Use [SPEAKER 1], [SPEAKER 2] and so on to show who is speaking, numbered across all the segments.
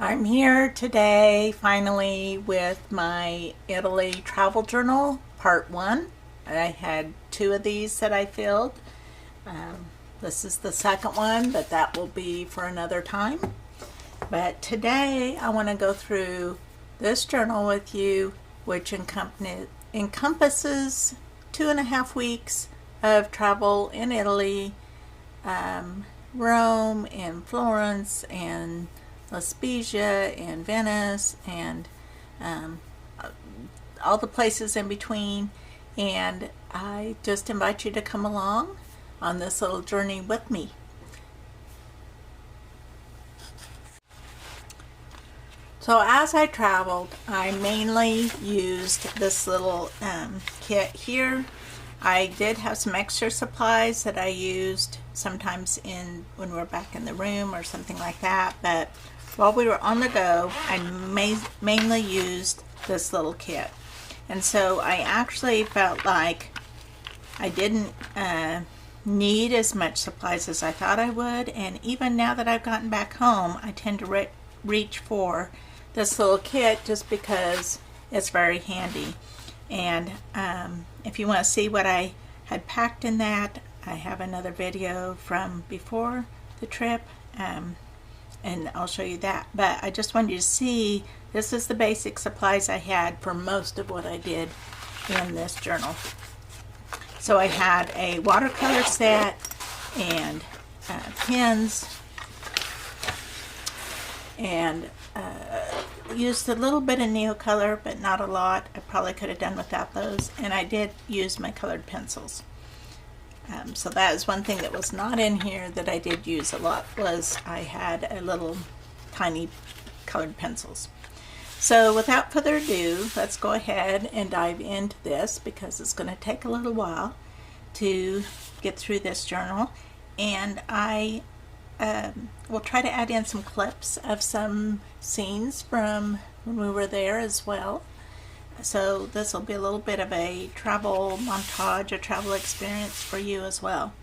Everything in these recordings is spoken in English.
[SPEAKER 1] I'm here today finally with my Italy travel journal, part one. I had two of these that I filled. This is the second one, but that will be for another time. But today I want to go through this journal with you, which encompasses 2.5 weeks of travel in Italy, Rome and Florence and La Spezia and Venice and all the places in between. And I just invite you to come along on this little journey with me. So as I traveled, I mainly used this little kit here. I did have some extra supplies that I used sometimes when we were back in the room or something like that, but while we were on the go, I mainly used this little kit. And so I actually felt like I didn't need as much supplies as I thought I would, and even now that I've gotten back home, I tend to reach for this little kit just because it's very handy. And if you want to see what I had packed in that, I have another video from before the trip, and I'll show you that. But I just wanted you to see this is the basic supplies I had for most of what I did in this journal. So I had a watercolor set and pens, and used a little bit of Neocolor, but not a lot. I probably could have done without those. And I did use my colored pencils. So that is one thing that was not in here that I did use a lot, was I had a little tiny colored pencils. So without further ado, let's go ahead and dive into this, because it's going to take a little while to get through this journal. And I we'll try to add in some clips of some scenes from when we were there as well. So this will be a little bit of a travel montage, a travel experience for you as well.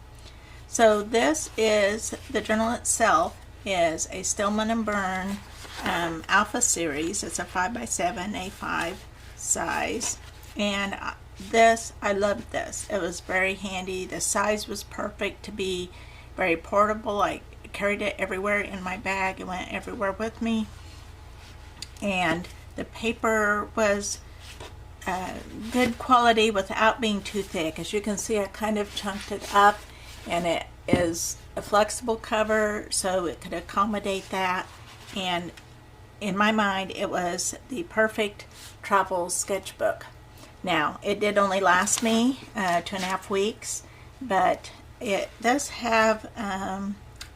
[SPEAKER 1] So this is, the journal itself is a Stillman and Birn Alpha series. It's a 5x7 A5 size. And this, I loved this. It was very handy. The size was perfect to be very portable. I carried it everywhere in my bag. It went everywhere with me. And the paper was good quality without being too thick. As you can see, I kind of chunked it up, and it is a flexible cover, so it could accommodate that. And in my mind, it was the perfect travel sketchbook. Now, it did only last me 2.5 weeks, but it does have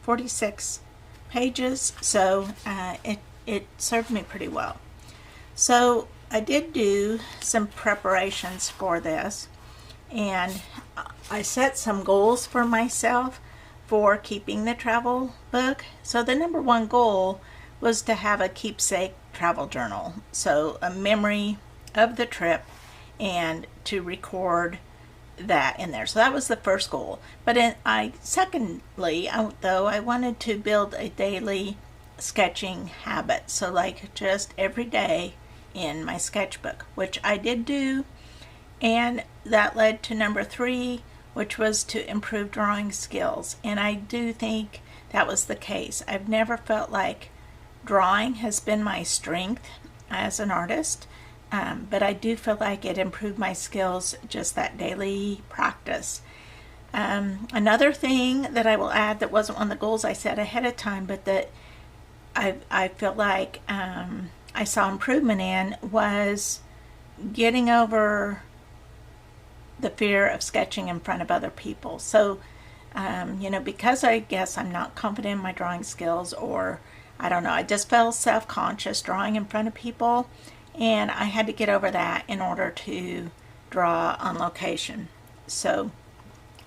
[SPEAKER 1] 46 pages, so it served me pretty well. So I did do some preparations for this, and I set some goals for myself for keeping the travel book. So the number one goal was to have a keepsake travel journal, so a memory of the trip, and to record that in there. So that was the first goal. But secondly, though, I wanted to build a daily sketching habit. So like just every day in my sketchbook, which I did do, and that led to number 3, which was to improve drawing skills. And I do think that was the case. I've never felt like drawing has been my strength as an artist, but I do feel like it improved my skills, just that daily practice. Another thing that I will add that wasn't one of the goals I set ahead of time, but that I feel like I saw improvement in, was getting over the fear of sketching in front of other people. So, because I guess I'm not confident in my drawing skills, or I don't know, I just felt self-conscious drawing in front of people, and I had to get over that in order to draw on location. So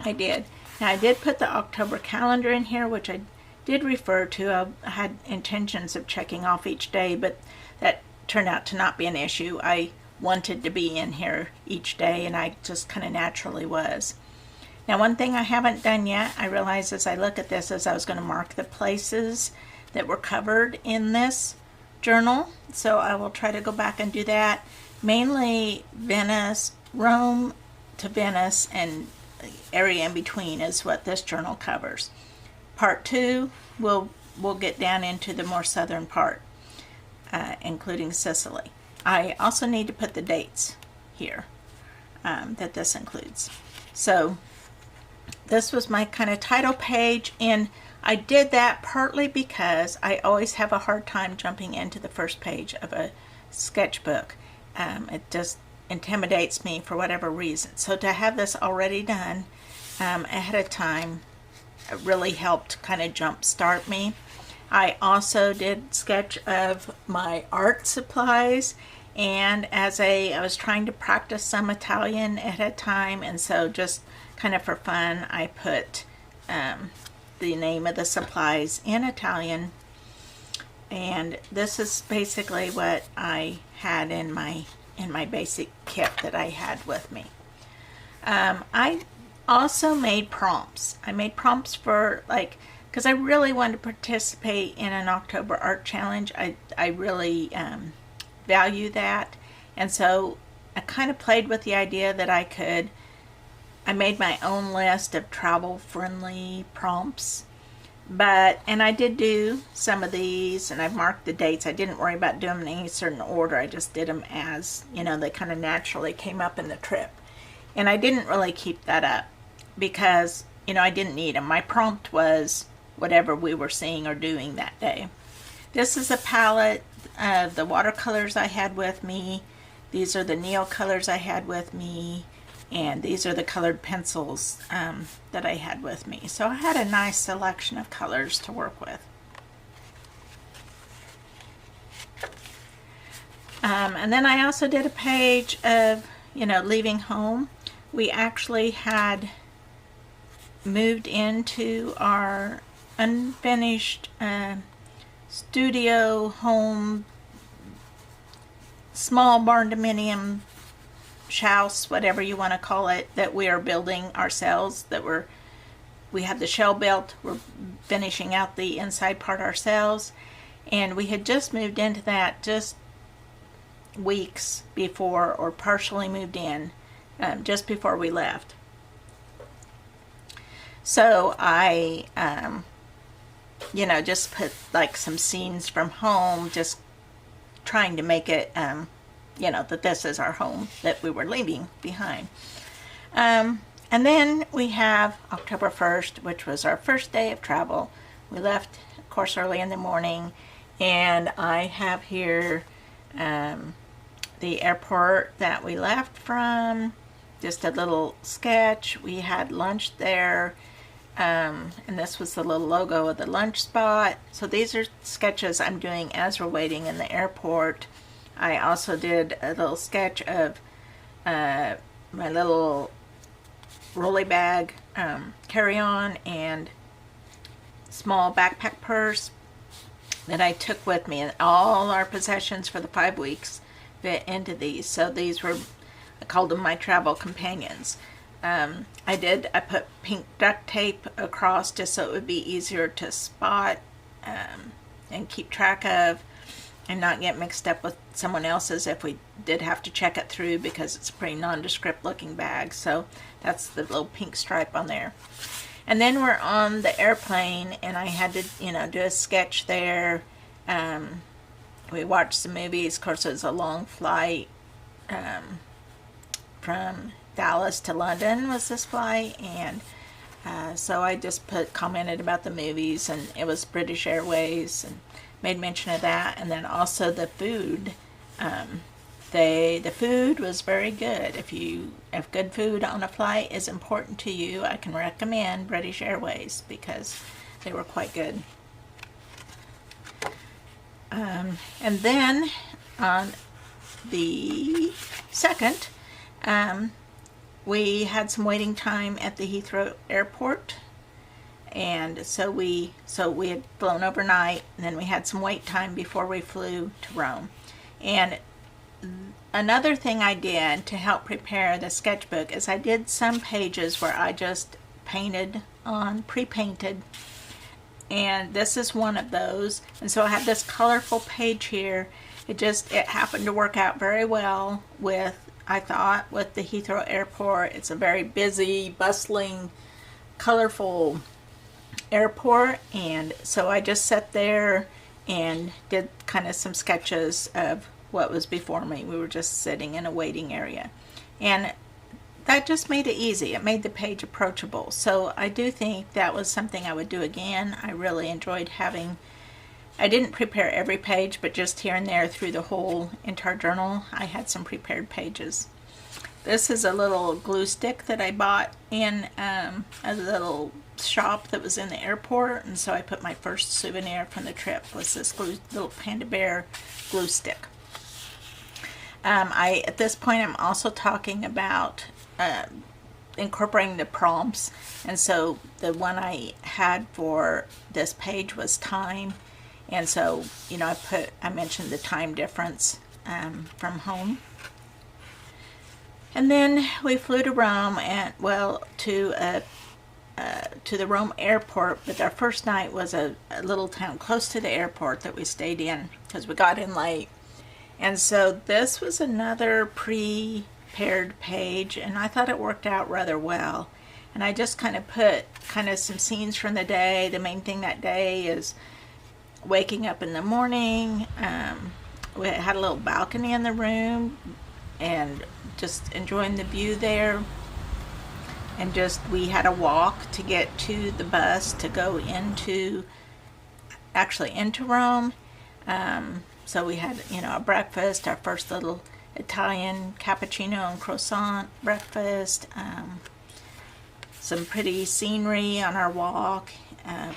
[SPEAKER 1] I did. Now I did put the October calendar in here, which I did refer to. I had intentions of checking off each day, but that turned out to not be an issue. I wanted to be in here each day, and I just kind of naturally was. Now, one thing I haven't done yet, I realized as I look at this, as I was going to mark the places that were covered in this journal, so I will try to go back and do that. Mainly Venice, Rome to Venice, and the area in between is what this journal covers. Part 2, we'll get down into the more southern part, including Sicily. I also need to put the dates here that this includes. So this was my kind of title page, and I did that partly because I always have a hard time jumping into the first page of a sketchbook. It just intimidates me for whatever reason. So to have this already done ahead of time, it really helped kind of jumpstart me. I also did sketch of my art supplies, and I was trying to practice some Italian ahead of time, and so just kind of for fun, I put the name of the supplies in Italian, and this is basically what I had in my basic kit that I had with me. I also made prompts. I made prompts for, like, because I really wanted to participate in an October art challenge. I really value that, and so I kind of played with the idea that I made my own list of travel friendly prompts, and I did do some of these, and I marked the dates. I didn't worry about doing them in any certain order. I just did them as, they kind of naturally came up in the trip, and I didn't really keep that up because I didn't need them. My prompt was whatever we were seeing or doing that day. This is a palette of the watercolors I had with me. These are the Neil colors I had with me, and these are the colored pencils that I had with me. So I had a nice selection of colors to work with. And then I also did a page of, leaving home. We actually had moved into our unfinished studio home, small barn dominium house, whatever you want to call it, that we are building ourselves. We have the shell built. We're finishing out the inside part ourselves, and we had just moved into that just weeks before, or partially moved in just before we left. So I just put like some scenes from home, just trying to make it that this is our home that we were leaving behind. And then we have October 1st, which was our first day of travel. We left, of course, early in the morning, and I have here the airport that we left from, just a little sketch. We had lunch there, and this was the little logo of the lunch spot. So these are sketches I'm doing as we're waiting in the airport. I also did a little sketch of my little rolly bag carry-on and small backpack purse that I took with me, and all our possessions for the 5 weeks fit into these. So these were, I called them my travel companions. I put pink duct tape across just so it would be easier to spot and keep track of, and not get mixed up with someone else's if we did have to check it through, because it's a pretty nondescript looking bag. So that's the little pink stripe on there. And then we're on the airplane, and I had to, do a sketch there. We watched some movies. Of course, it was a long flight from Dallas to London was this flight, and so I just commented about the movies, and it was British Airways, and made mention of that. And then also the food. The food was very good. If good food on a flight is important to you, I can recommend British Airways because they were quite good. And then on the 2nd, we had some waiting time at the Heathrow Airport, and so we had flown overnight, and then we had some wait time before we flew to Rome. And another thing I did to help prepare the sketchbook is I did some pages where I just painted on, pre-painted and this is one of those. And so I have this colorful page here. It happened to work out very well with, I thought, with the Heathrow Airport. It's a very busy, bustling, colorful airport, and so I just sat there and did kind of some sketches of what was before me. We were just sitting in a waiting area, and that just made it easy. It made the page approachable. So I do think that was something I would do again. I really enjoyed having, I didn't prepare every page, but just here and there through the whole entire journal, I had some prepared pages. This is a little glue stick that I bought in a little shop that was in the airport, and so I put my first souvenir from the trip was this little panda bear glue stick. At this point, I'm also talking about incorporating the prompts, and so the one I had for this page was time, and so I mentioned the time difference from home. And then we flew to Rome, and to the Rome airport, but our first night was a little town close to the airport that we stayed in because we got in late. And so this was another prepared page, and I thought it worked out rather well. And I just kind of put some scenes from the day. The main thing that day is waking up in the morning. We had a little balcony in the room and just enjoying the view there. And we had a walk to get to the bus to go into Rome. So we had, a breakfast, our first little Italian cappuccino and croissant breakfast, some pretty scenery on our walk.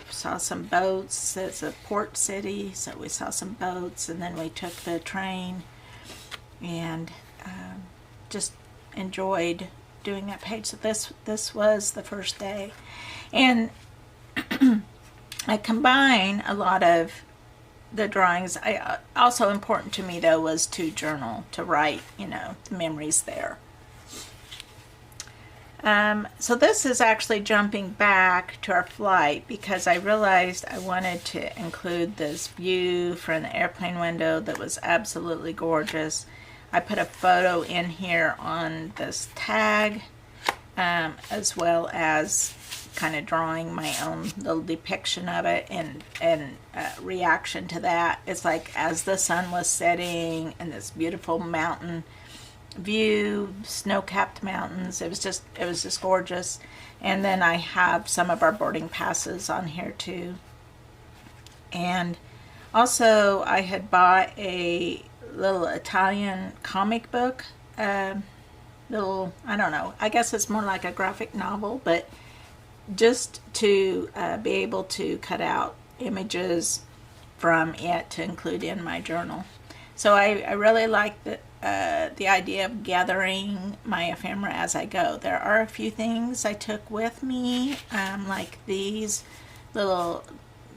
[SPEAKER 1] Saw some boats. It's a port city, so we saw some boats, and then we took the train and just enjoyed doing that page. So this was the first day, and I combine a lot of the drawings. Also important to me though was to journal, to write, the memories there. So this is actually jumping back to our flight because I realized I wanted to include this view from the airplane window that was absolutely gorgeous. I put a photo in here on this tag, as well as kind of drawing my own little depiction of it and reaction to that. It's like as the sun was setting and this beautiful mountain view, snow-capped mountains. It was just gorgeous. And then I have some of our boarding passes on here too. And also I had bought a little Italian comic book, I don't know, I guess it's more like a graphic novel, but just to be able to cut out images from it to include in my journal. So I really like the idea of gathering my ephemera as I go. There are a few things I took with me, like these little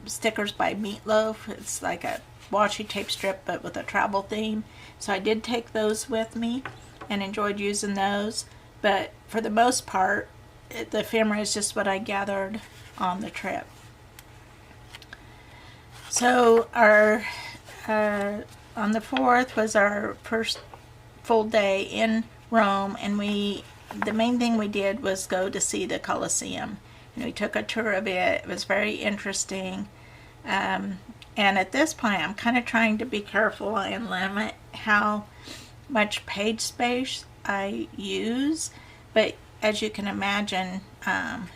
[SPEAKER 1] stickers by Meatloaf. It's like a washi tape strip but with a travel theme. So I did take those with me and enjoyed using those. But for the most part, the ephemera is just what I gathered on the trip. So our on the 4th was our first full day in Rome, and the main thing we did was go to see the Colosseum, and we took a tour of it. It was very interesting, and at this point I'm kind of trying to be careful and limit how much page space I use, but as you can imagine,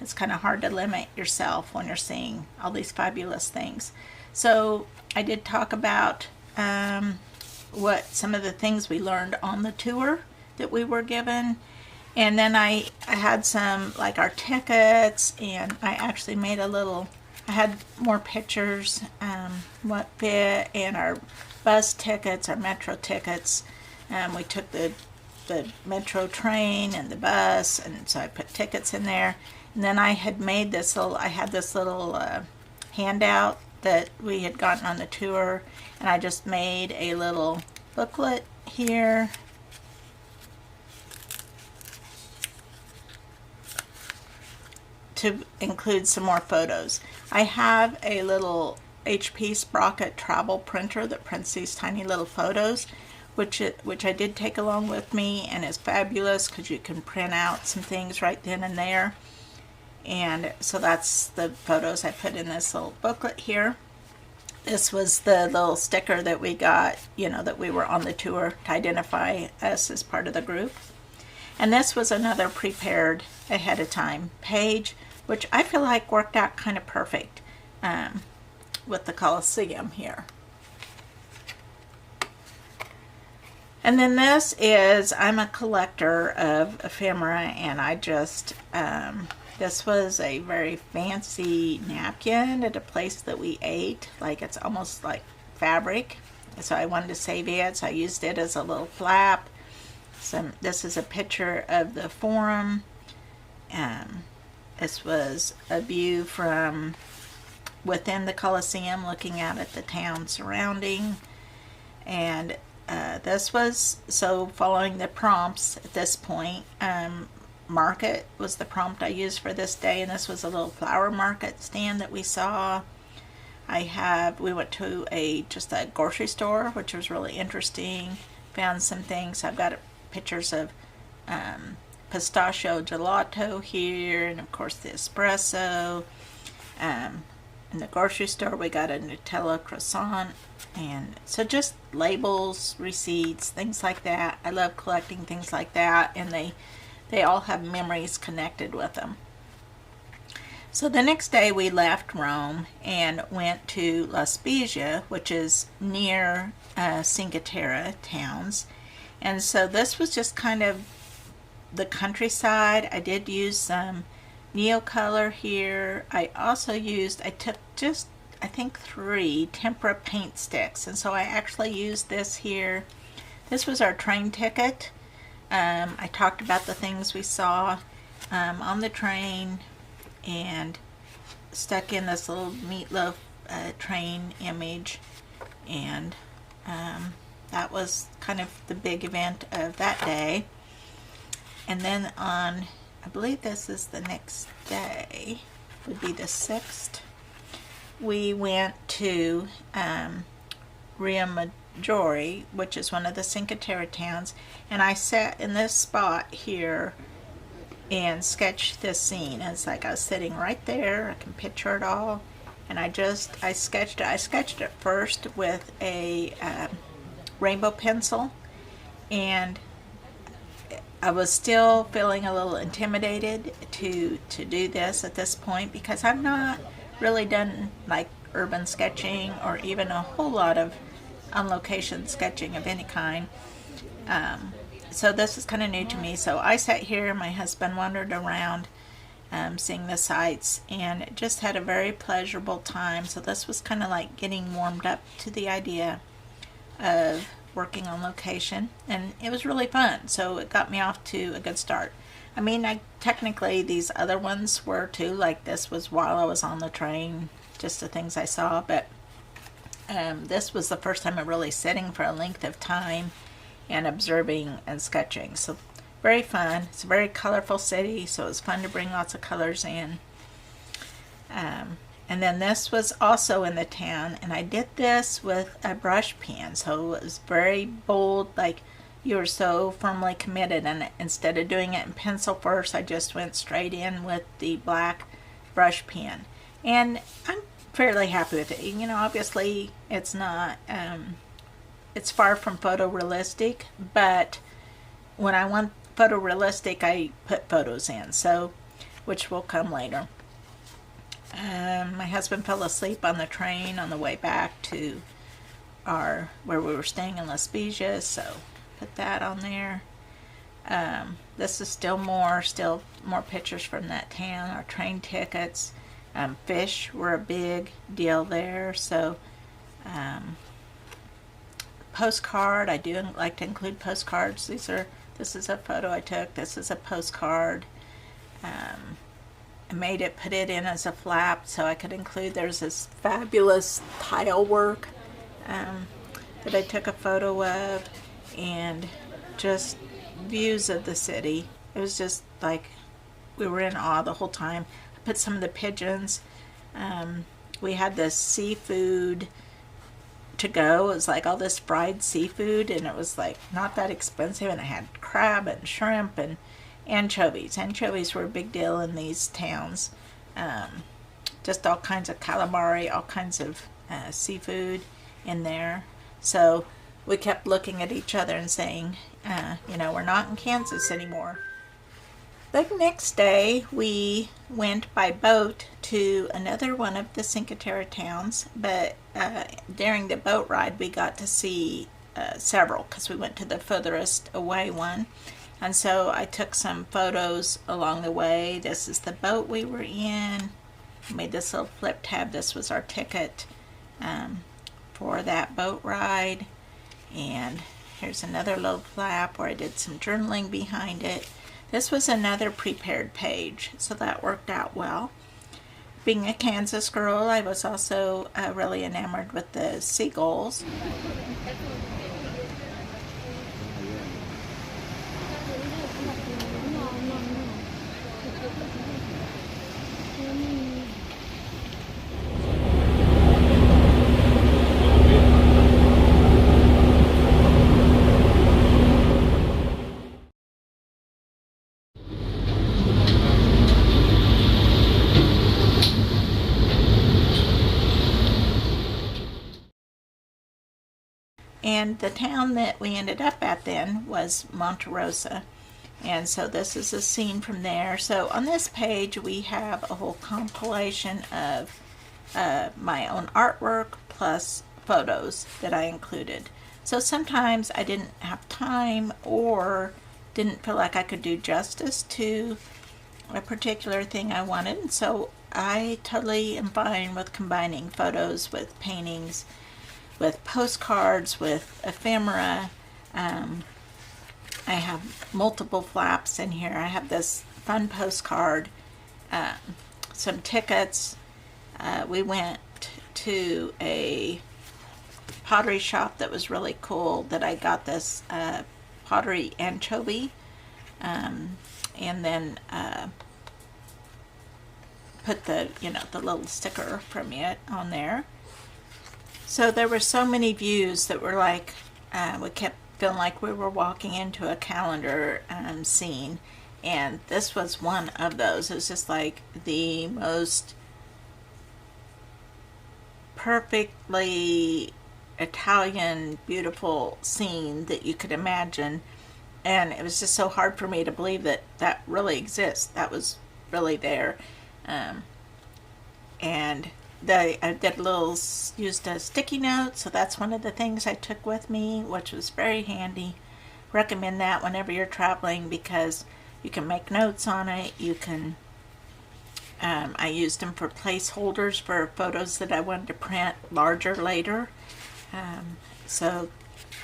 [SPEAKER 1] it's kind of hard to limit yourself when you're seeing all these fabulous things. So I did talk about what some of the things we learned on the tour that we were given, and then I had some, like our tickets, and I actually made I had more pictures, what fit, and our bus tickets, our metro tickets. We took the metro train and the bus, and so I put tickets in there. And then I had made this little handout that we had gotten on the tour, and I just made a little booklet here to include some more photos. I have a little HP Sprocket travel printer that prints these tiny little photos, which I did take along with me, and is fabulous because you can print out some things right then and there. And so that's the photos I put in this little booklet here. This was the little sticker that we got, you know, that we were on the tour to identify us as part of the group. And this was another prepared ahead of time page, which I feel like worked out kind of perfect with the Colosseum here. And then this is, I'm a collector of ephemera, and I just, this was a very fancy napkin at a place that we ate. Like, it's almost like fabric. So I wanted to save it, so I used it as a little flap. This is a picture of the Forum. This was a view from within the Colosseum, looking out at the town surrounding. And this was, so following the prompts at this point, market was the prompt I used for this day, and this was a little flower market stand that we saw. We went to just a grocery store, which was really interesting. Found some things. I've got pictures of pistachio gelato here, and of course the espresso. In the grocery store we got a Nutella croissant, and so just labels, receipts, things like that. I love collecting things like that, and they all have memories connected with them. So the next day we left Rome and went to La Spezia, which is near Cinque Terre towns. And so this was just kind of the countryside. I did use some Neocolor here. I took just, I think, 3 tempera paint sticks. And so I actually used this here. This was our train ticket. I talked about the things we saw on the train, and stuck in this little meatloaf train image. And that was kind of the big event of that day. And then on, I believe this is the next day, would be the 6th, we went to Rio Maggiore, which is one of the Cinque Terre towns, and I sat in this spot here and sketched this scene. And it's like I was sitting right there, I can picture it all, and I sketched it. I sketched it first with a rainbow pencil, and I was still feeling a little intimidated to do this at this point, because I've not really done like urban sketching or even a whole lot of on location sketching of any kind. So this is kind of new to me. So I sat here, my husband wandered around seeing the sights, and just had a very pleasurable time. So this was kind of like getting warmed up to the idea of working on location, and it was really fun. So it got me off to a good start. I mean, technically these other ones were too, like this was while I was on the train, just the things I saw, but this was the first time I'm really sitting for a length of time and observing and sketching. So very fun. It's a very colorful city, so it was fun to bring lots of colors in. And then this was also in the town, and I did this with a brush pen, so it was very bold, like you were so firmly committed. And instead of doing it in pencil first, I just went straight in with the black brush pen, and I'm fairly happy with it. You know, obviously it's not, it's far from photorealistic, but when I want photorealistic, I put photos in, so, which will come later. My husband fell asleep on the train on the way back to where we were staying in La Spezia, so put that on there. This is still more pictures from that town. Our train tickets, fish were a big deal there, so postcard, I do like to include postcards. This is a photo I took. This is a postcard. I put it in as a flap so I could include, there's this fabulous tile work that I took a photo of, and just views of the city. It was just like we were in awe the whole time. I put some of the pigeons We had this seafood to go. It was like all this fried seafood, and it was like not that expensive, and it had crab and shrimp and anchovies. Anchovies were a big deal in these towns. Just all kinds of calamari, all kinds of seafood in there. So we kept looking at each other and saying, we're not in Kansas anymore. The next day we went by boat to another one of the Cinque Terre towns, but during the boat ride we got to see several, because we went to the furthest away one. And so I took some photos along the way. This is the boat we were in. I made this little flip tab. This was our ticket for that boat ride. And here's another little flap where I did some journaling behind it. This was another prepared page, so that worked out well. Being a Kansas girl, I was also really enamored with the seagulls. And the town that we ended up at then was Monte Rosa. And so this is a scene from there. So on this page we have a whole compilation of my own artwork plus photos that I included. So sometimes I didn't have time or didn't feel like I could do justice to a particular thing I wanted. And so I totally am fine with combining photos with paintings, with postcards, with ephemera. I have multiple flaps in here. I have this fun postcard, some tickets. We went to a pottery shop that was really cool, that I got this pottery anchovy, and then put the little sticker from it on there. So there were so many views that were like, we kept feeling like we were walking into a calendar scene, and this was one of those. It was just like the most perfectly Italian, beautiful scene that you could imagine, and it was just so hard for me to believe that that really exists. That was really there. And I did used a sticky note, so that's one of the things I took with me, which was very handy. Recommend that whenever you're traveling, because you can make notes on it. You can, I used them for placeholders for photos that I wanted to print larger later. So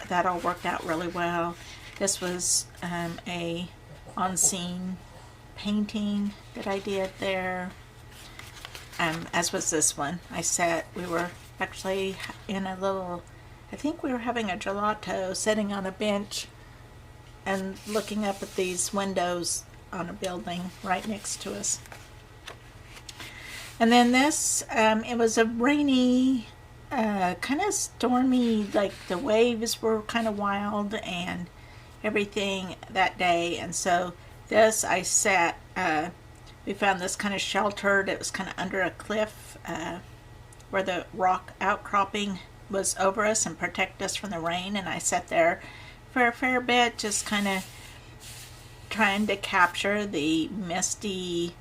[SPEAKER 1] that all worked out really well. This was a on-scene painting that I did there. As was this one. We were actually in a little, I think we were having a gelato, sitting on a bench and looking up at these windows on a building right next to us. And then this, it was a rainy, kind of stormy, like the waves were kind of wild and everything that day. And so this, I sat, we found this kind of sheltered. It was kind of under a cliff where the rock outcropping was over us and protect us from the rain. And I sat there for a fair bit, just kind of trying to capture the misty,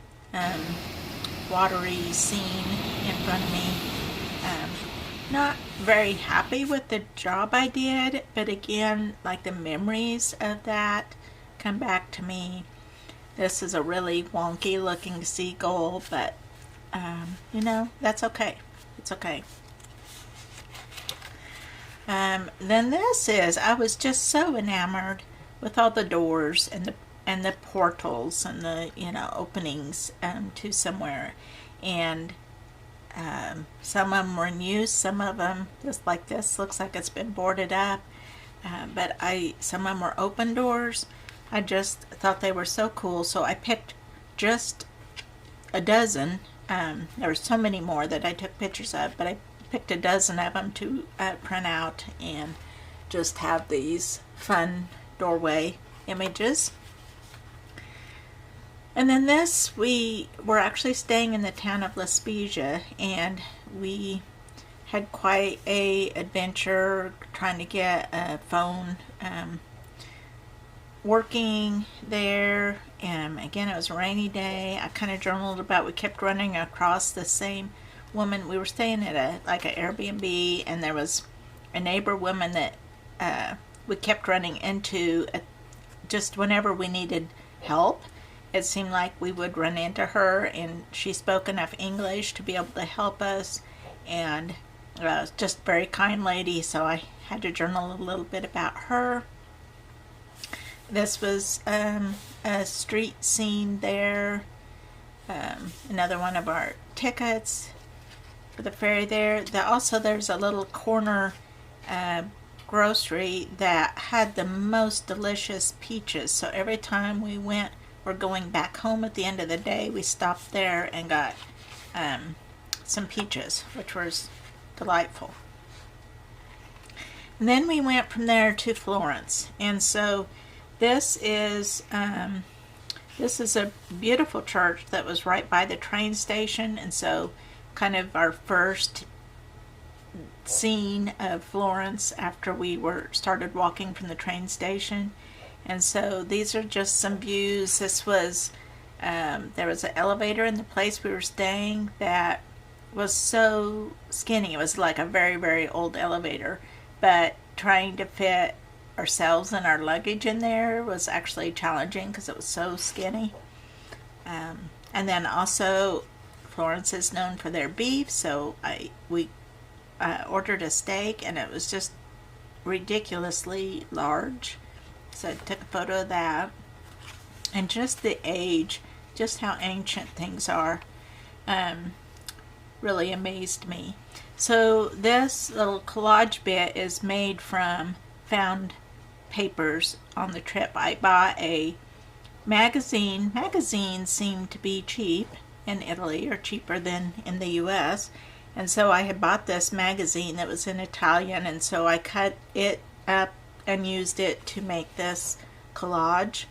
[SPEAKER 1] watery scene in front of me. Not very happy with the job I did, but again, like the memories of that come back to me. This is a really wonky looking seagull, but that's okay. It's okay. Then this is, I was just so enamored with all the doors and the portals and the openings to somewhere, and some of them were in use, some of them, just like this, looks like it's been boarded up, but some of them were open doors. I just thought they were so cool, so I picked just a dozen There were so many more that I took pictures of, but I picked a dozen of them to print out and just have these fun doorway images. And then this, we were actually staying in the town of La Spezia, and we had quite a adventure trying to get a phone working there. Again, it was a rainy day. I kind of journaled about, we kept running across the same woman. We were staying at an Airbnb, and there was a neighbor woman that we kept running into just whenever we needed help. It seemed like we would run into her, and she spoke enough English to be able to help us, and just a very kind lady, so I had to journal a little bit about her. This was a street scene there, another one of our tickets for the ferry there. Also, there's a little corner grocery that had the most delicious peaches, so every time we went or going back home at the end of the day, we stopped there and got some peaches, which was delightful. And then we went from there to Florence, and so this is a beautiful church that was right by the train station, and so kind of our first scene of Florence after we started walking from the train station. And so these are just some views. This was there was an elevator in the place we were staying that was so skinny. It was like a very, very old elevator, but trying to fit ourselves and our luggage in there was actually challenging because it was so skinny. And then also Florence is known for their beef, so we ordered a steak, and it was just ridiculously large. So I took a photo of that. And just the age, just how ancient things are, really amazed me. So this little collage bit is made from found papers on the trip. I bought a magazine. Magazines seem to be cheap in Italy, or cheaper than in the US. And so I had bought this magazine that was in Italian, and so I cut it up and used it to make this collage.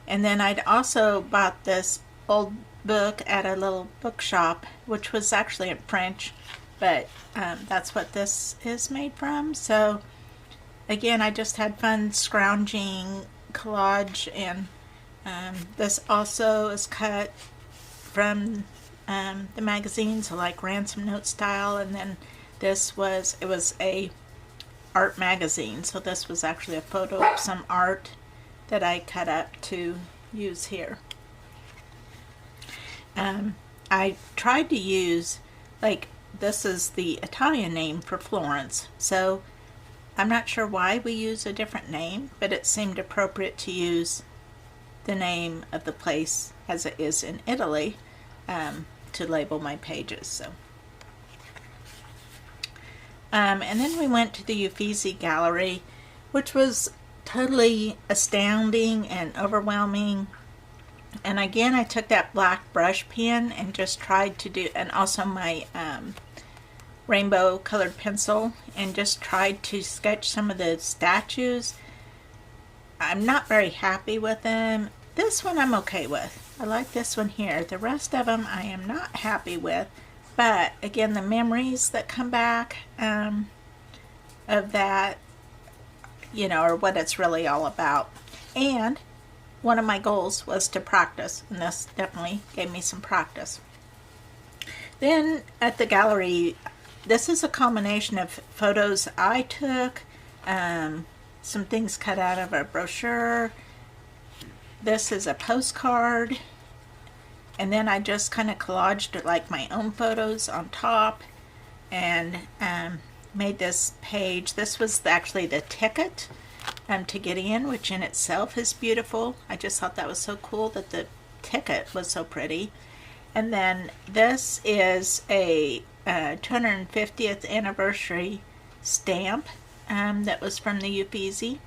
[SPEAKER 1] And then I'd also bought this old book at a little bookshop, which was actually in French, but that's what this is made from. So again, I just had fun scrounging collage, and this also is cut from the magazine, so like ransom note style. And then it was a art magazine, so this was actually a photo of some art that I cut up to use here. I tried to use, like, this is the Italian name for Florence, so I'm not sure why we use a different name, but it seemed appropriate to use the name of the place as it is in Italy to label my pages. So and then we went to the Uffizi Gallery, which was totally astounding and overwhelming. And again, I took that black brush pen and just tried to do, and also my rainbow colored pencil, and just tried to sketch some of the statues. I'm not very happy with them. This one I'm okay with. I like this one here. The rest of them I am not happy with. But again, the memories that come back of that, are what it's really all about. And one of my goals was to practice, and this definitely gave me some practice. Then at the gallery, this is a combination of photos I took, some things cut out of a brochure. This is a postcard, and then I just kind of collaged like my own photos on top, and made this page. This was actually the ticket to get in, which in itself is beautiful. I just thought that was so cool that the ticket was so pretty. And then this is a 250th anniversary stamp that was from the Uffizi,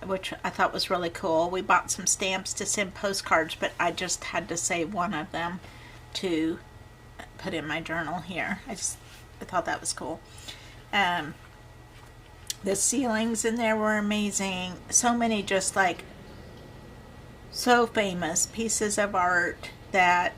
[SPEAKER 1] which I thought was really cool. We bought some stamps to send postcards, but I just had to save one of them to put in my journal here. I thought that was cool. The ceilings in there were amazing. So many just like so famous pieces of art that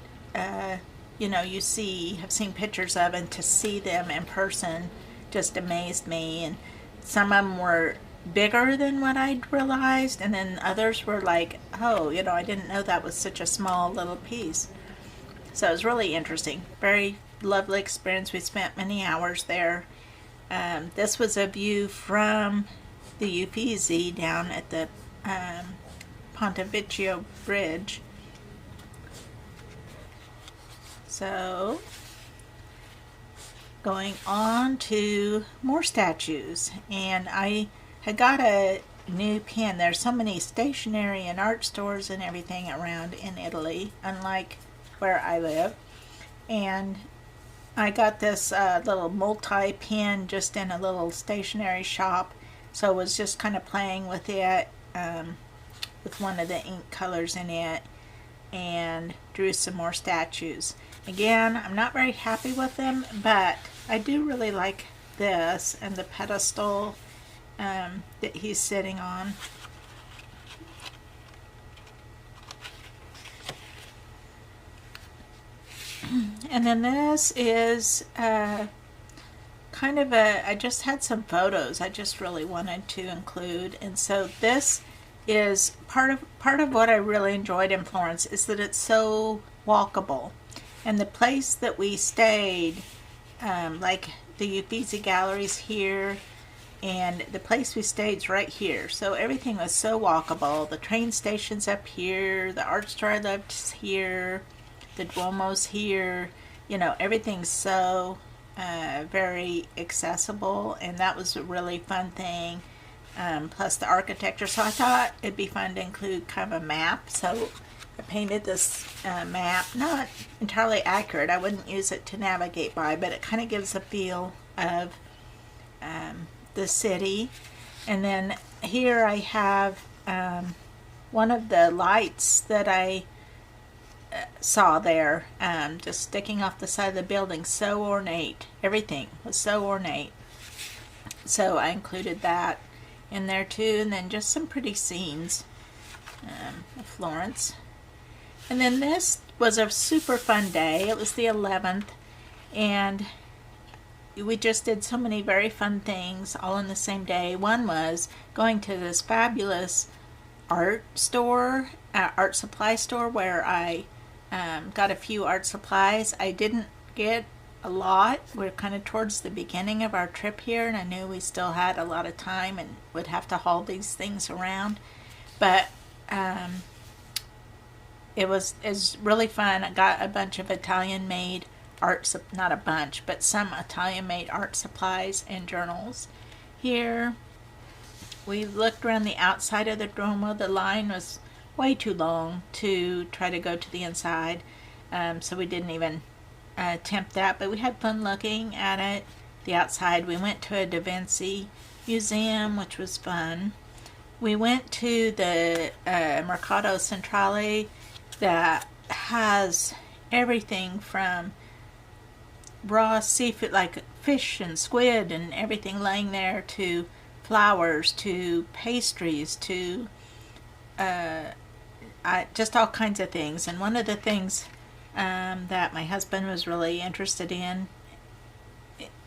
[SPEAKER 1] you know, have seen pictures of, and to see them in person just amazed me. And some of them were bigger than what I'd realized, and then others were like, oh, you know, I didn't know that was such a small little piece. So it was really interesting. Very lovely experience. We spent many hours there. This was a view from the Uffizi down at the Ponte Vecchio Bridge. So, going on to more statues, and I had got a new pen. There's so many stationery and art stores and everything around in Italy, unlike where I live. And I got this little multi-pen just in a little stationery shop, so I was just kind of playing with it, with one of the ink colors in it, and drew some more statues. Again, I'm not very happy with them, but I do really like this and the pedestal that he's sitting on. And then this is kind of I just had some photos I just really wanted to include, and so this is part of what I really enjoyed in Florence, is that it's so walkable. And the place that we stayed, like the Uffizi Gallery's here, and the place we stayed is right here. So everything was so walkable. The train station's up here, the art store I loved is here, the Duomo's here. You know, everything's so very accessible, and that was a really fun thing. Plus the architecture. So I thought it'd be fun to include kind of a map. So I painted this map, not entirely accurate. I wouldn't use it to navigate by, but it kind of gives a feel of the city. And then here I have one of the lights that I saw there, just sticking off the side of the building. So ornate. Everything was so ornate. So I included that in there too. And then just some pretty scenes of Florence. And then this was a super fun day. It was the 11th, and we just did so many very fun things all in the same day. One was going to this fabulous art store, art supply store, where I got a few art supplies. I didn't get a lot. We're kind of towards the beginning of our trip here, and I knew we still had a lot of time and would have to haul these things around. But it was really fun. I got a bunch of Italian-made art, not a bunch, but some Italian-made art supplies and journals. Here, we looked around the outside of the Duomo. The line was way too long to try to go to the inside, so we didn't even attempt that, but we had fun looking at it, the outside. We went to a Da Vinci museum, which was fun. We went to the Mercato Centrale, that has everything from raw seafood, like fish and squid and everything laying there, to flowers, to pastries, to just all kinds of things. And one of the things that my husband was really interested in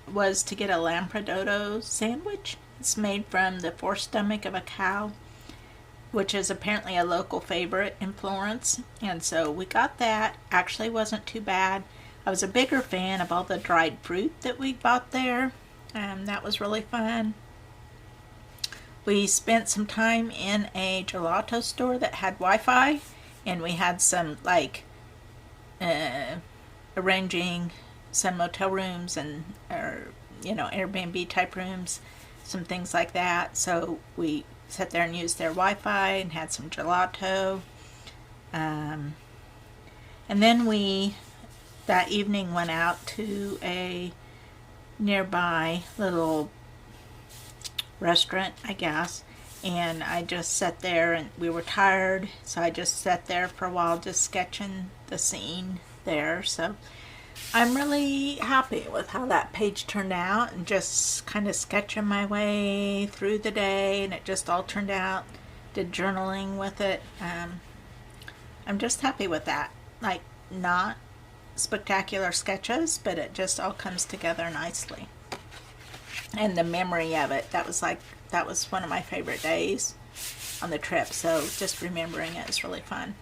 [SPEAKER 1] was to get a lampredotto sandwich. It's made from the forestomach of a cow, which is apparently a local favorite in Florence. And so we got that. Actually wasn't too bad. I was a bigger fan of all the dried fruit that we bought there. That was really fun. We spent some time in a gelato store that had Wi-Fi, and we had some like arranging some motel rooms and Airbnb type rooms, some things like that. So we sat there and used their Wi-Fi and had some gelato. And then we, that evening, went out to a nearby little restaurant, I guess. And I just sat there, and we were tired, so I just sat there for a while just sketching the scene there. So I'm really happy with how that page turned out, and just kind of sketching my way through the day, and it just all turned out. Did journaling with it. I'm just happy with that. Like, not spectacular sketches, but it just all comes together nicely. And the memory of it, that was one of my favorite days on the trip, so just remembering it is really fun.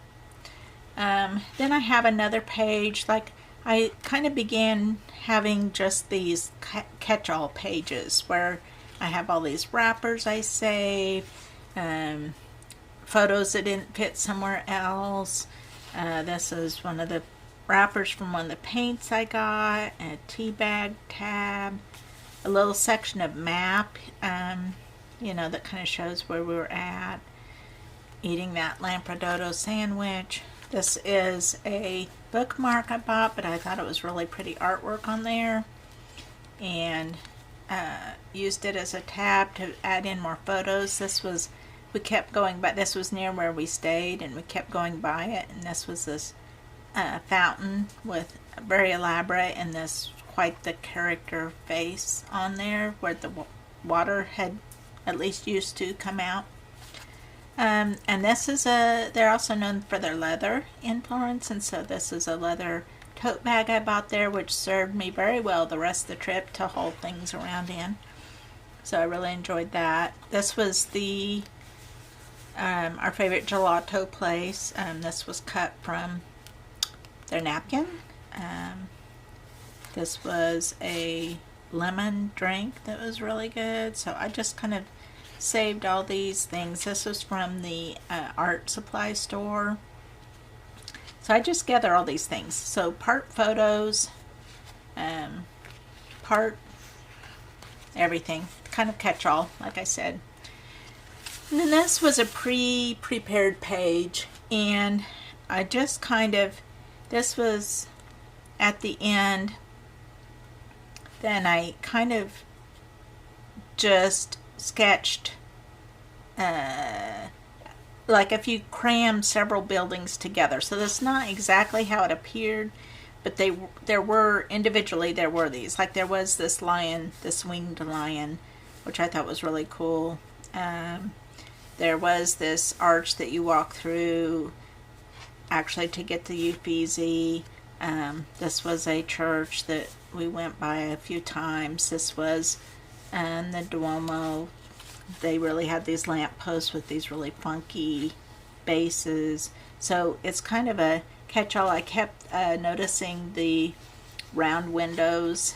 [SPEAKER 1] Then I have another page, like I kind of began having just these catch-all pages where I have all these wrappers I save, photos that didn't fit somewhere else. This is one of the wrappers from one of the paints I got, a tea bag tab, a little section of map, that kind of shows where we were at, eating that Lampredodo sandwich. This is a bookmark I bought, but I thought it was really pretty artwork on there, and used it as a tab to add in more photos. We kept going by, this was near where we stayed, and we kept going by it, and this was this fountain with very elaborate, and this quite the character face on there where the water had at least used to come out. And this is they're also known for their leather in Florence, and so this is a leather tote bag I bought there, which served me very well the rest of the trip to haul things around in. So I really enjoyed that. This was our favorite gelato place. This was cut from their napkin. This was a lemon drink that was really good. So I just kind of saved all these things. This was from the art supply store. So I just gather all these things. So part photos, part everything. Kind of catch-all, like I said. And then this was a pre-prepared page, and I just this was at the end. Then I kind of just sketched, like if you cram several buildings together. So that's not exactly how it appeared, but there were these. Like there was this lion, this winged lion, which I thought was really cool. There was this arch that you walk through actually to get to Uffizi. This was a church that we went by a few times. This was the Duomo. They really had these lamp posts with these really funky bases. So it's kind of a catch-all. I kept noticing the round windows.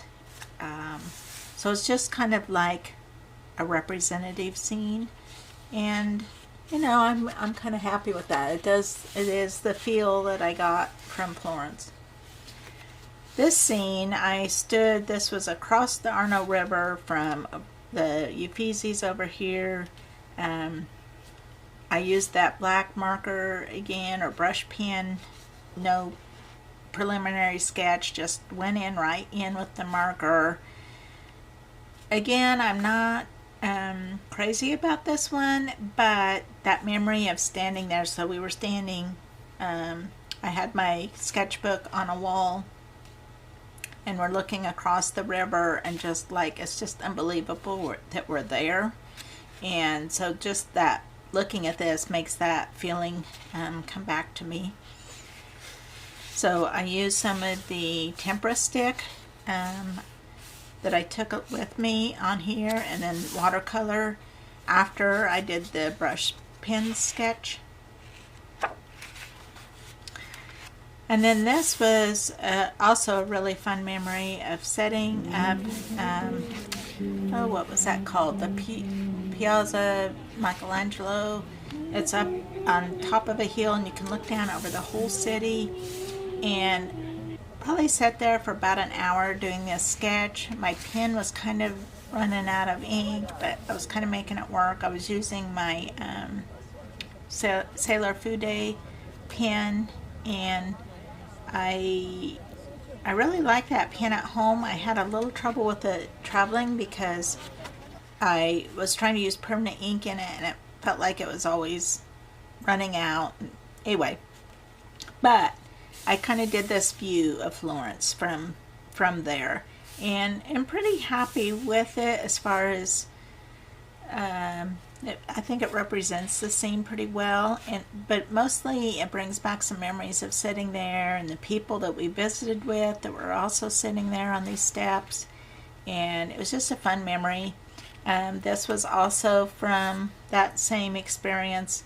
[SPEAKER 1] So it's just kind of like a representative scene. And I'm kind of happy with that. It is the feel that I got from Florence. This scene, this was across the Arno River from the Uffizis over here. I used that black marker again, or brush pen, no preliminary sketch, just went right in with the marker. Again, I'm not crazy about this one, but that memory of standing there. So we were standing, I had my sketchbook on a wall, and we're looking across the river, and just like, it's just unbelievable that we're there. And so just that, looking at this makes that feeling come back to me. So I used some of the tempera stick that I took with me on here, and then watercolor after I did the brush pen sketch. And then this was also a really fun memory of setting up, what was that called? The Piazza Michelangelo. It's up on top of a hill, and you can look down over the whole city. And probably sat there for about an hour doing this sketch. My pen was kind of running out of ink, but I was kind of making it work. I was using my Sailor Fude pen, and I really like that pen at home. I had a little trouble with it traveling because I was trying to use permanent ink in it, and it felt like it was always running out. Anyway, but I kind of did this view of Florence from there, and I'm pretty happy with it as far as I think it represents the scene pretty well, but mostly it brings back some memories of sitting there and the people that we visited with that were also sitting there on these steps, and it was just a fun memory. This was also from that same experience.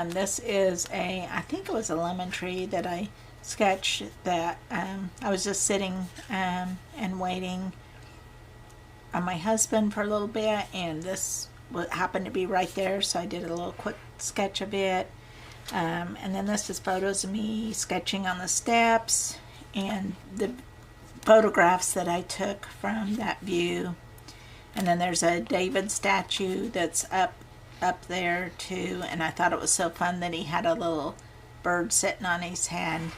[SPEAKER 1] This is I think it was a lemon tree that I sketched that I was just sitting and waiting on my husband for a little bit, and this happened to be right there, so I did a little quick sketch of it. And then this is photos of me sketching on the steps and the photographs that I took from that view. And then there's a David statue that's up there too, and I thought it was so fun that he had a little bird sitting on his hand.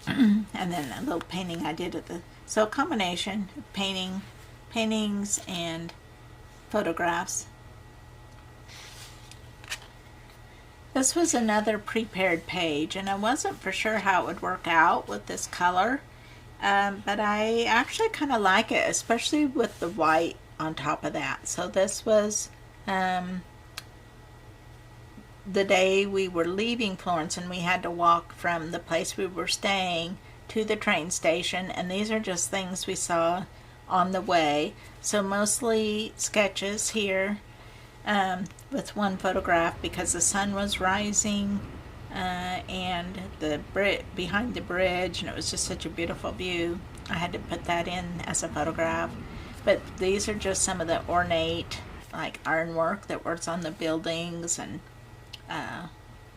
[SPEAKER 1] And then a little painting I did so a combination of paintings and photographs. This was another prepared page, and I wasn't for sure how it would work out with this color, but I actually kind of like it, especially with the white on top of that. So this was the day we were leaving Florence, and we had to walk from the place we were staying to the train station, and these are just things we saw on the way. So mostly sketches here, with one photograph because the sun was rising and behind the bridge, and it was just such a beautiful view. I had to put that in as a photograph. But these are just some of the ornate like ironwork that was on the buildings, and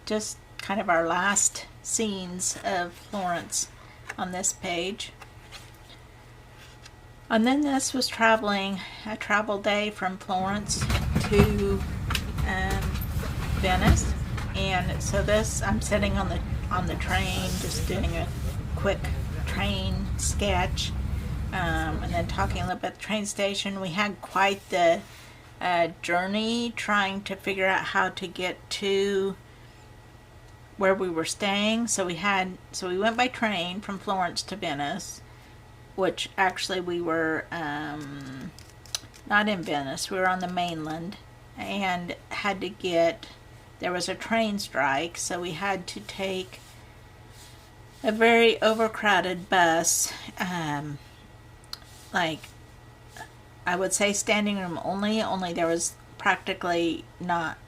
[SPEAKER 1] just kind of our last scenes of Florence on this page. And then this was a travel day from Florence to Venice, and so this I'm sitting on the train just doing a quick train sketch, and then talking a little bit at the train station. We had quite the journey trying to figure out how to get to where we were staying. So we went by train from Florence to Venice, which actually we were not in Venice, we were on the mainland, and there was a train strike, so we had to take a very overcrowded bus, like I would say standing room only there was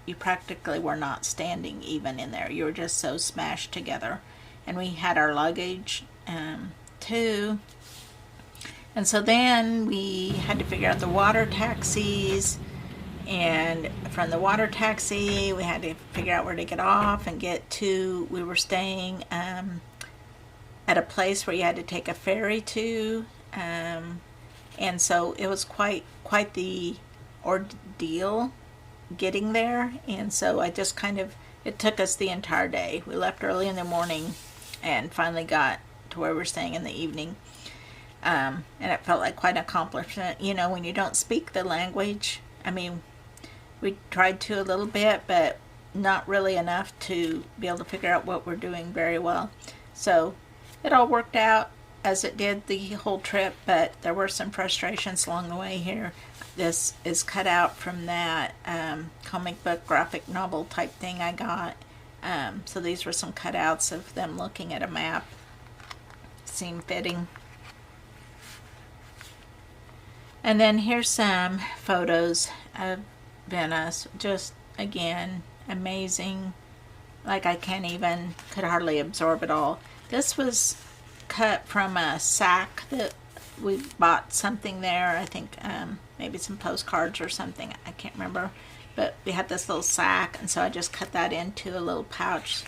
[SPEAKER 1] you practically were not standing even in there. You were just so smashed together. And we had our luggage too. And so then we had to figure out the water taxis, and from the water taxi we had to figure out where to get off and we were staying at a place where you had to take a ferry to, and so it was quite the ordeal getting there. And so it took us the entire day. We left early in the morning and finally got to where we're staying in the evening. And it felt like quite an accomplishment, when you don't speak the language. I mean, we tried to a little bit, but not really enough to be able to figure out what we're doing very well. So it all worked out as it did the whole trip, but there were some frustrations along the way here. This is cut out from that comic book graphic novel type thing I got. So these were some cutouts of them looking at a map. Seemed fitting. And then here's some photos of Venice. Just, again, amazing. Like I could hardly absorb it all. This was cut from a sack that we bought something there. I think maybe some postcards or something. I can't remember. But we had this little sack, and so I just cut that into a little pouch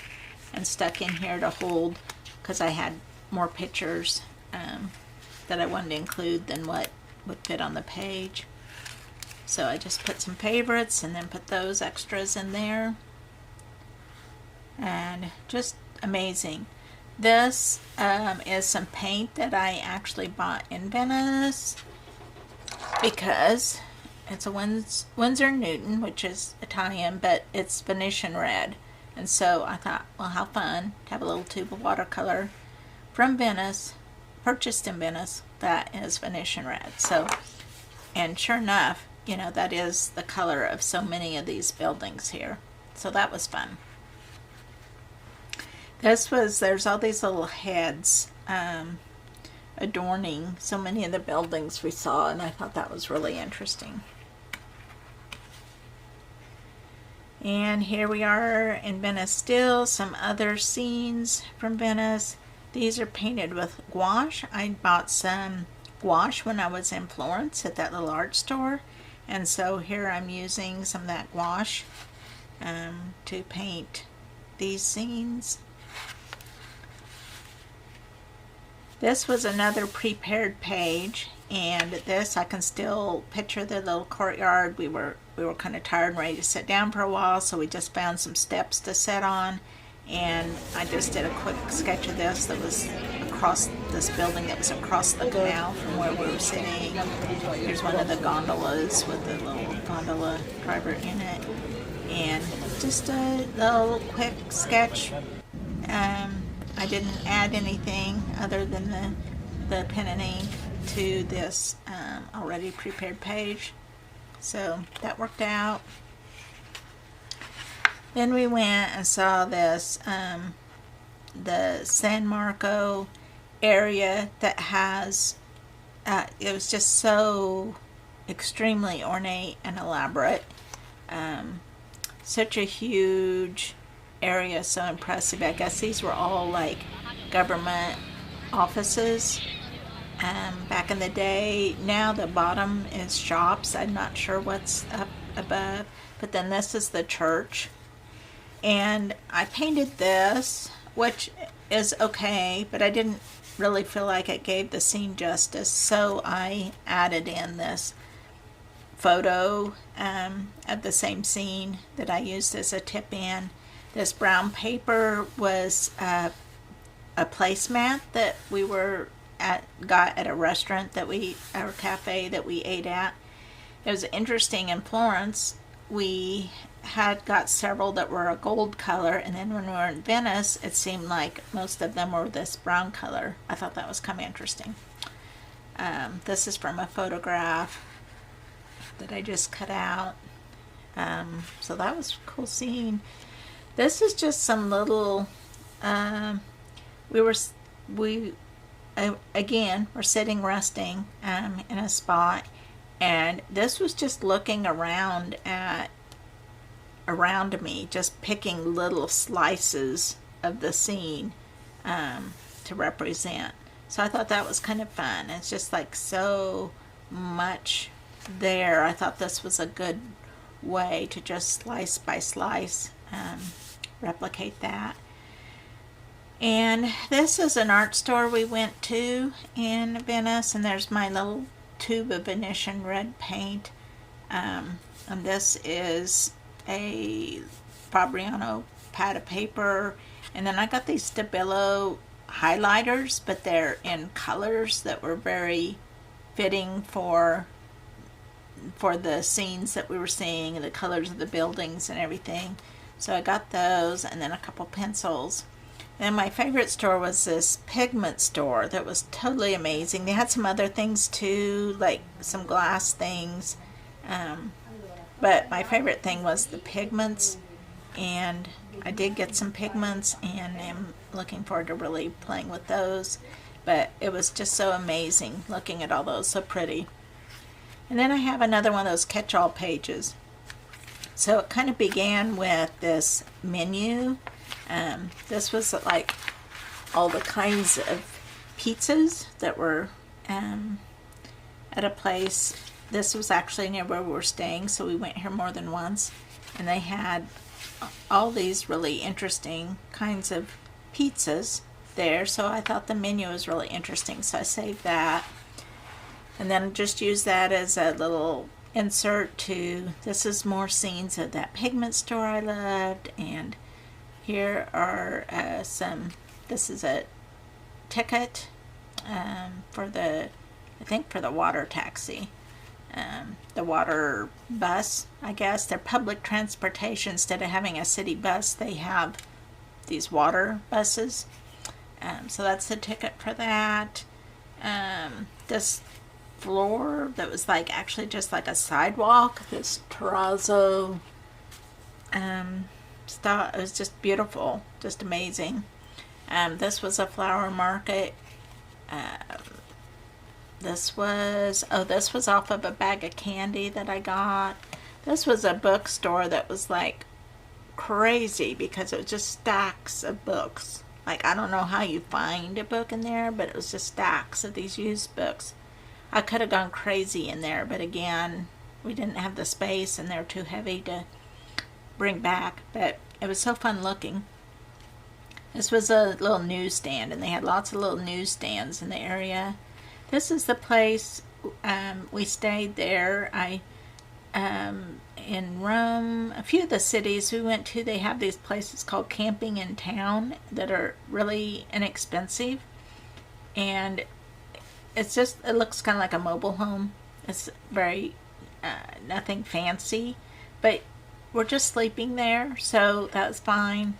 [SPEAKER 1] and stuck in here to hold, because I had more pictures that I wanted to include than what would fit on the page. So I just put some favorites and then put those extras in there. And just amazing. This is some paint that I actually bought in Venice because it's a Winsor Newton, which is Italian, but it's Venetian red. And so I thought, well, how fun to have a little tube of watercolor. from Venice, purchased in Venice, that is Venetian red. So, and sure enough, you know, that is the color of so many of these buildings here. So that was fun. There's all these little heads adorning so many of the buildings we saw, and I thought that was really interesting. And here we are in Venice still, some other scenes from Venice. These are painted with gouache. I bought some gouache when I was in Florence at that little art store. And so here I'm using some of that gouache to paint these scenes. This was another prepared page, and this I can still picture the little courtyard. We were kind of tired and ready to sit down for a while, so we just found some steps to sit on, and I just did a quick sketch of this that was across this building that was across the canal from where we were sitting. Here's one of the gondolas with the little gondola driver in it, and just a little quick sketch. I didn't add anything other than the pen and ink to this already prepared page. So that worked out. Then we went and saw this, the San Marco area that has, it was just so extremely ornate and elaborate. Such a huge area, so impressive. I guess these were all like government offices back in the day. Now the bottom is shops. I'm not sure what's up above, but then this is the church. And I painted this, which is okay, but I didn't really feel like it gave the scene justice, so I added in this photo of the same scene that I used as a tip in. This brown paper was a placemat that we got at a restaurant that our cafe that we ate at. It was interesting. In Florence, we had got several that were a gold color, and then when we were in Venice, it seemed like most of them were this brown color. I thought that was kind of interesting. This is from a photograph that I just cut out. So that was a cool scene. This is just some little, we're sitting resting in a spot, and this was just looking around me, just picking little slices of the scene to represent. So I thought that was kind of fun. It's just like so much there. I thought this was a good way to just slice by slice replicate that. And this is an art store we went to in Venice, and there's my little tube of Venetian red paint, and this is a Fabriano pad of paper, and then I got these Stabilo highlighters, but they're in colors that were very fitting for the scenes that we were seeing and the colors of the buildings and everything. So I got those, and then a couple pencils. And my favorite store was this pigment store that was totally amazing. They had some other things too, like some glass things. But my favorite thing was the pigments, and I did get some pigments, and I'm looking forward to really playing with those. But it was just so amazing looking at all those, so pretty. And then I have another one of those catch-all pages. So it kind of began with this menu. This was like all the kinds of pizzas that were at a place. This was actually near where we were staying, so we went here more than once. And they had all these really interesting kinds of pizzas there, so I thought the menu was really interesting, so I saved that. And then just use that as a little insert to, this is more scenes of that pigment store I loved, and here are this is a ticket for the, I think for the water taxi, the water bus, I guess. They're public transportation. Instead of having a city bus, they have these water buses. So that's the ticket for that. This floor that was like actually just like a sidewalk, this terrazzo stuff, it was just beautiful, just amazing. This was a flower market. This was off of a bag of candy that I got. This was a bookstore that was like crazy because it was just stacks of books. Like, I don't know how you find a book in there, but it was just stacks of these used books. I could have gone crazy in there, but again, we didn't have the space and they're too heavy to bring back. But it was so fun looking. This was a little newsstand, and they had lots of little newsstands in the area. This is the place we stayed there. In Rome, a few of the cities we went to, they have these places called camping in town that are really inexpensive, and it looks kind of like a mobile home. It's very nothing fancy, but we're just sleeping there, so that's fine.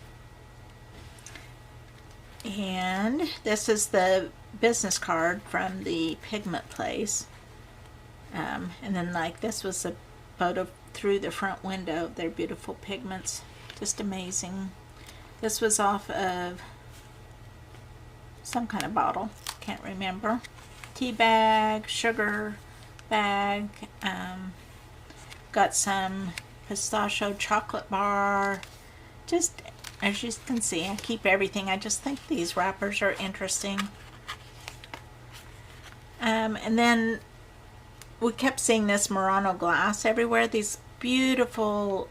[SPEAKER 1] And this is the business card from the pigment place, and then like this was a photo through the front window of their beautiful pigments. Just amazing. This was off of some kind of bottle, can't remember. Tea bag, sugar bag, got some pistachio chocolate bar. Just, as you can see, I keep everything. I just think these wrappers are interesting. And then we kept seeing this Murano glass everywhere. These beautiful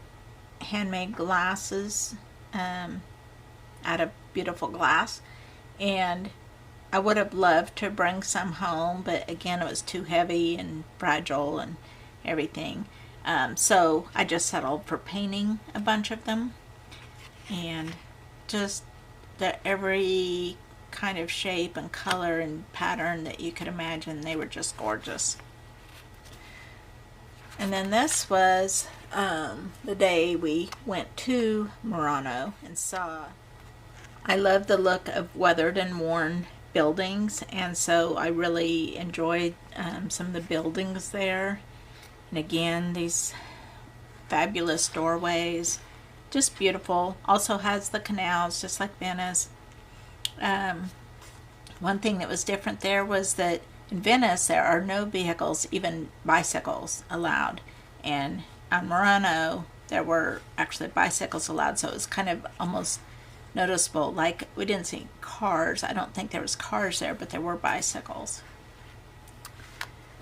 [SPEAKER 1] handmade glasses out of beautiful glass. And I would have loved to bring some home, but again, it was too heavy and fragile and everything. So I just settled for painting a bunch of them. And just every kind of shape and color and pattern that you could imagine, they were just gorgeous. And then this was the day we went to Murano and saw. I love the look of weathered and worn buildings, and so I really enjoyed some of the buildings there. And again, these fabulous doorways, just beautiful. Also has the canals, just like Venice. One thing that was different there was that in Venice, there are no vehicles, even bicycles, allowed. And on Murano, there were actually bicycles allowed, so it was kind of almost noticeable. Like, we didn't see cars. I don't think there was cars there, but there were bicycles.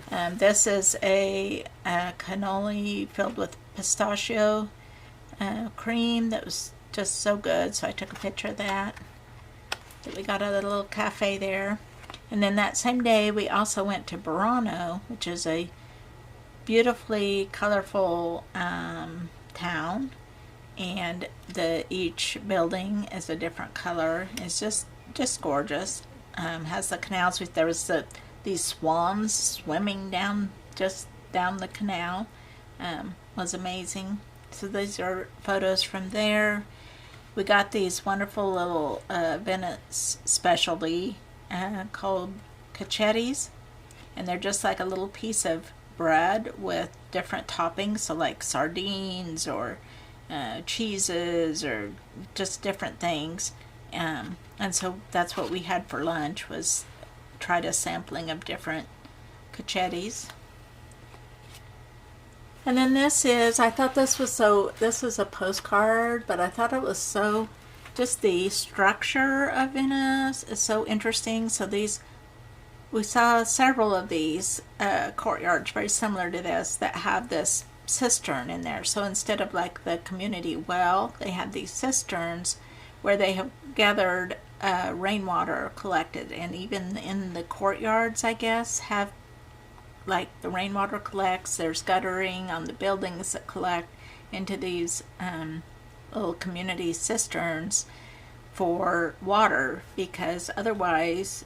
[SPEAKER 1] This is a cannoli filled with pistachio cream that was just so good, so I took a picture of that we got at a little cafe there. And then that same day, we also went to Burano, which is a beautifully colorful town, and each building is a different color. It's just gorgeous. Has the canals. There was these swans swimming down the canal. Was amazing. So these are photos from there. We got these wonderful little Venice specialty called cachettis, and they're just like a little piece of bread with different toppings, so like sardines or cheeses or just different things, and so that's what we had for lunch, was tried a sampling of different cachettis. And then I thought this was a postcard, but I thought it was just the structure of Venice is so interesting. So we saw several of these courtyards very similar to this that have this cistern in there. So instead of like the community well, they have these cisterns where they have gathered rainwater collected, and even in the courtyards, I guess, have like the rainwater collects. There's guttering on the buildings that collect into these little community cisterns for water, because otherwise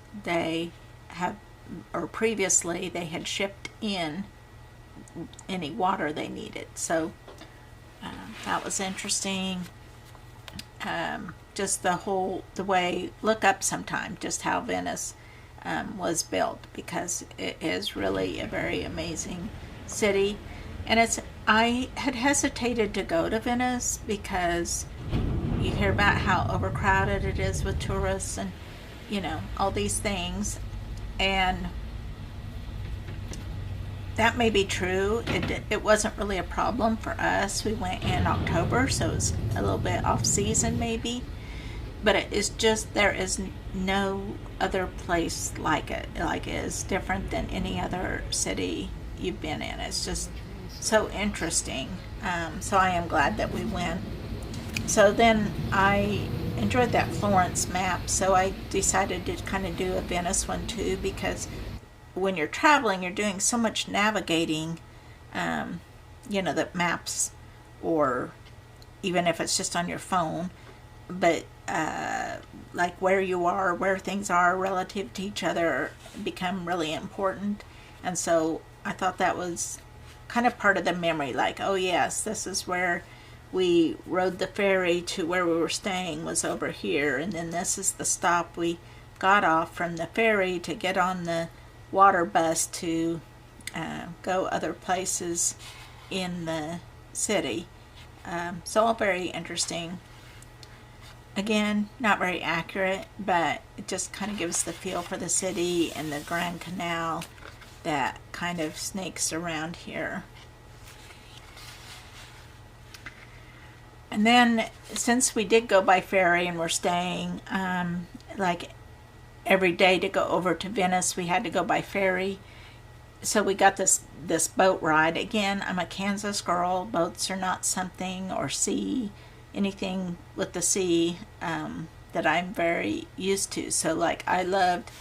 [SPEAKER 1] previously they had shipped in any water they needed. So that was interesting. just the way, look up sometime just how Venice was built, because it is really a very amazing city. And I had hesitated to go to Venice because you hear about how overcrowded it is with tourists and, all these things. And that may be true. It wasn't really a problem for us. We went in October, so it was a little bit off season maybe. But it is just, there is no other place like it. Like, it is different than any other city you've been in. It's just so interesting. So I am glad that we went. So then I enjoyed that Florence map, so I decided to kind of do a Venice one too, because when you're traveling, you're doing so much navigating, the maps, or even if it's just on your phone, but like where you are, where things are relative to each other become really important. And so I thought that was kind of part of the memory, like, oh yes, this is where we rode the ferry to where we were staying, was over here, and then this is the stop we got off from the ferry to get on the water bus to go other places in the city. So all very interesting. Again, not very accurate, but it just kind of gives the feel for the city and the Grand Canal that kind of snakes around here. And then, since we did go by ferry and we're staying like every day to go over to Venice, we had to go by ferry. So we got this boat ride. Again, I'm a Kansas girl. Boats are not something, or anything with the sea, that I'm very used to. So like, I loved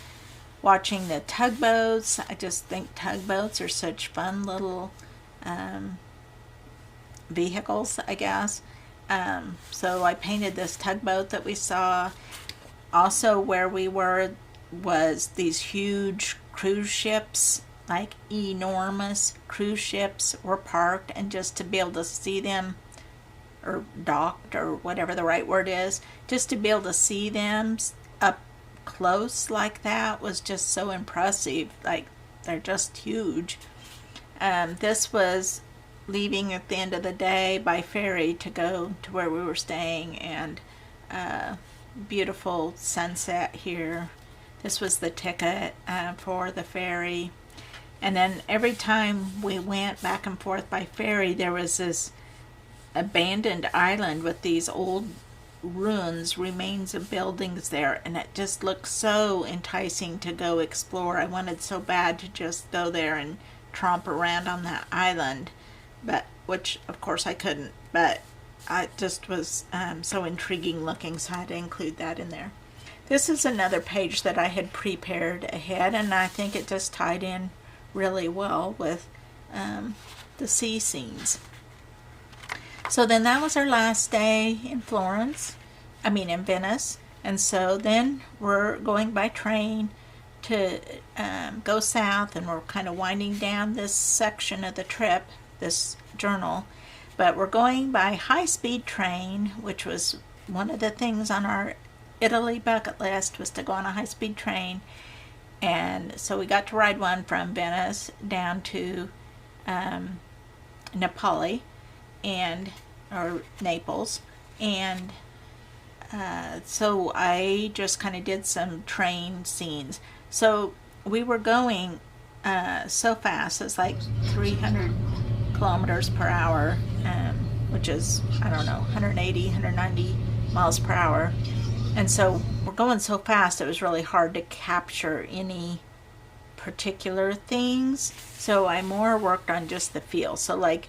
[SPEAKER 1] watching the tugboats. I just think tugboats are such fun little vehicles, I guess. So I painted this tugboat that we saw. Also, where we were was these huge cruise ships, like enormous cruise ships were parked, and just to be able to see them, or docked, or whatever the right word is, just to be able to see them up close like that was just so impressive. Like, they're just huge. This was leaving at the end of the day by ferry to go to where we were staying, and beautiful sunset here. This was the ticket for the ferry. And then every time we went back and forth by ferry, there was this abandoned island with these old ruins, remains of buildings there, and it just looked so enticing to go explore. I wanted so bad to just go there and tromp around on that island, but which of course I couldn't, but it just was so intriguing looking, so I had to include that in there. This is another page that I had prepared ahead, and I think it just tied in really well with the sea scenes. So then that was our last day in in Venice. And so then we're going by train to go south, and we're kind of winding down this section of the trip, this journal. But we're going by high-speed train, which was one of the things on our Italy bucket list, was to go on a high-speed train. And so we got to ride one from Venice down to Napoli, or Naples, and so I just kind of did some train scenes. So we were going so fast, it's like 300 kilometers per hour, which is, I don't know, 180, 190 miles per hour. And so we're going so fast, it was really hard to capture any particular things. So I more worked on just the feel. So like,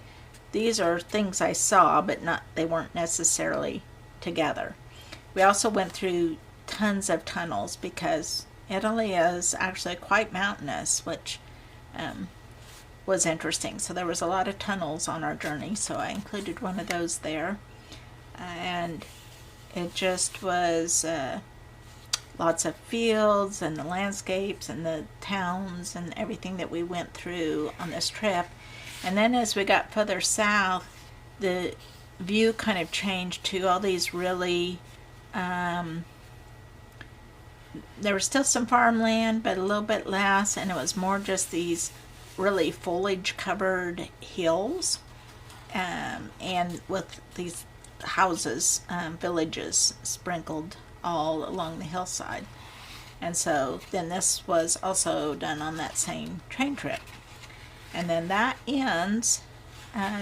[SPEAKER 1] these are things I saw, but they weren't necessarily together. We also went through tons of tunnels, because Italy is actually quite mountainous, which was interesting. So there was a lot of tunnels on our journey, so I included one of those there. And it just was lots of fields and the landscapes and the towns and everything that we went through on this trip. And then as we got further south, the view kind of changed to all these really There was still some farmland, but a little bit less, and it was more just these really foliage covered hills, and with these houses, villages sprinkled all along the hillside. And so then this was also done on that same train trip. And then that ends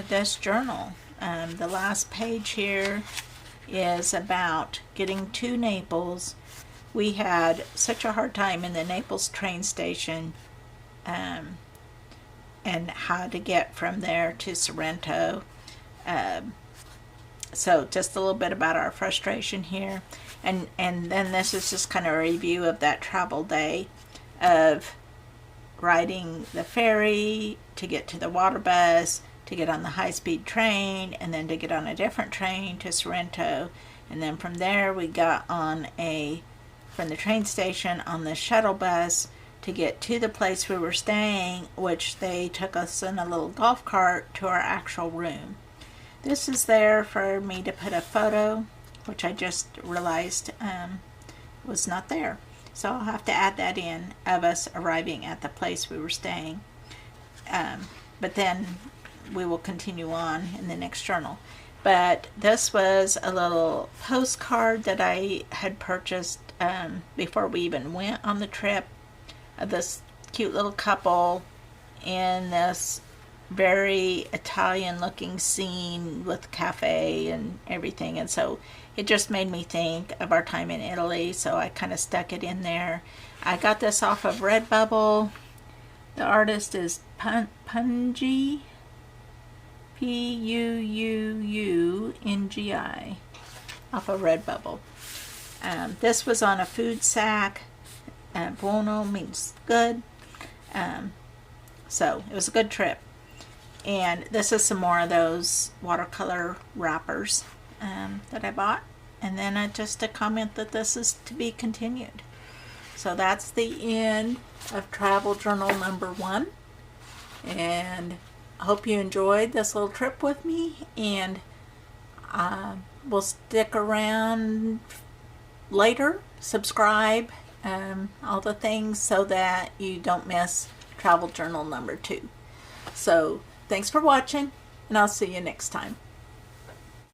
[SPEAKER 1] this journal. The last page here is about getting to Naples. We had such a hard time in the Naples train station, and how to get from there to Sorrento. So just a little bit about our frustration here. And then this is just kind of a review of that travel day of riding the ferry to get to the water bus, to get on the high-speed train, and then to get on a different train to Sorrento. And then from there we got on from the train station on the shuttle bus to get to the place we were staying, which they took us in a little golf cart to our actual room. This is there for me to put a photo, which I just realized was not there. So I'll have to add that in of us arriving at the place we were staying. But then we will continue on in the next journal. But this was a little postcard that I had purchased before we even went on the trip, of this cute little couple in this very Italian looking scene with cafe and everything. And so it just made me think of our time in Italy, so I kind of stuck it in there. I got this off of Redbubble. The artist is Pungi, Puuungi, off of Redbubble. This was on a food sack. Buono means good. So it was a good trip. And this is some more of those watercolor wrappers that I bought. And then just a comment that this is to be continued. So that's the end of travel journal number 1. And I hope you enjoyed this little trip with me. And we'll stick around later, subscribe, all the things so that you don't miss travel journal number 2. So thanks for watching, and I'll see you next time.